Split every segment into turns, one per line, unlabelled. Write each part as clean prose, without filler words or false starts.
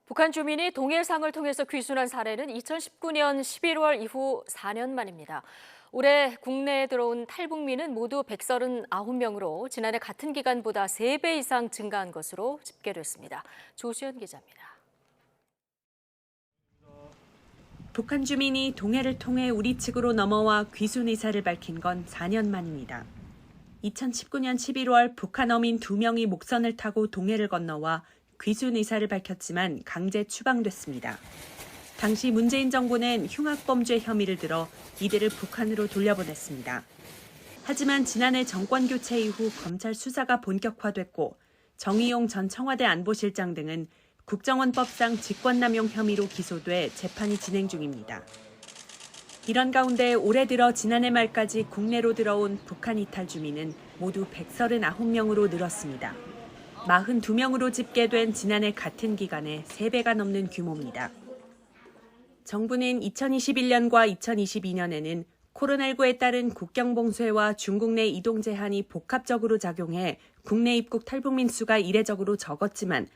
북한 주민이 동해상을 통해서 귀순한 사례는 2019년 11월 이후 4년 만입니다. 올해 국내에 들어온 탈북민은 모두 139명으로 지난해 같은 기간보다 3배 이상 증가한 것으로 집계됐습니다. 조수연 기자입니다.
북한 주민이 동해를 통해 우리 측으로 넘어와 귀순 의사를 밝힌 건 4년 만입니다. 2019년 11월 북한 어민 2명이 목선을 타고 동해를 건너와 귀순 의사를 밝혔지만 강제 추방됐습니다. 당시 문재인 정부는 흉악범죄 혐의를 들어 이들을 북한으로 돌려보냈습니다. 하지만 지난해 정권 교체 이후 검찰 수사가 본격화됐고 정의용 전 청와대 안보실장 등은 국정원법상 직권남용 혐의로 기소돼 재판이 진행 중입니다. 이런 가운데 올해 들어 지난해 말까지 국내로 들어온 북한 이탈 주민은 모두 139명으로 늘었습니다. 42명으로 집계된 지난해 같은 기간에 3배가 넘는 규모입니다. 정부는 2021년과 2022년에는 코로나19에 따른 국경 봉쇄와 중국 내 이동 제한이 복합적으로 작용해 국내 입국 탈북민 수가 이례적으로 적었지만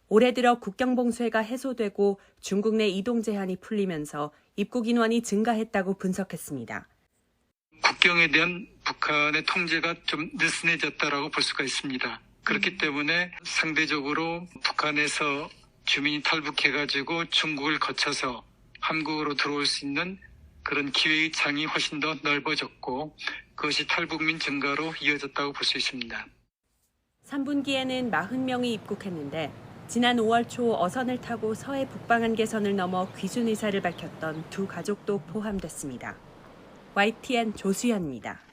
올해 들어 국경 봉쇄가 해소되고 중국 내 이동 제한이 풀리면서 입국 인원이 증가했다고 분석했습니다.
국경에 대한 북한의 통제가 좀 느슨해졌다라고 볼 수가 있습니다. 그렇기 때문에 상대적으로 북한에서 주민이 탈북해가지고 중국을 거쳐서 한국으로 들어올 수 있는 그런 기회의 창이 훨씬 더 넓어졌고 그것이 탈북민 증가로 이어졌다고 볼 수 있습니다.
3분기에는 40명이 입국했는데 지난 5월 초 어선을 타고 서해 북방한 개선을 넘어 귀순 의사를 밝혔던 두 가족도 포함됐습니다. YTN 조수연입니다.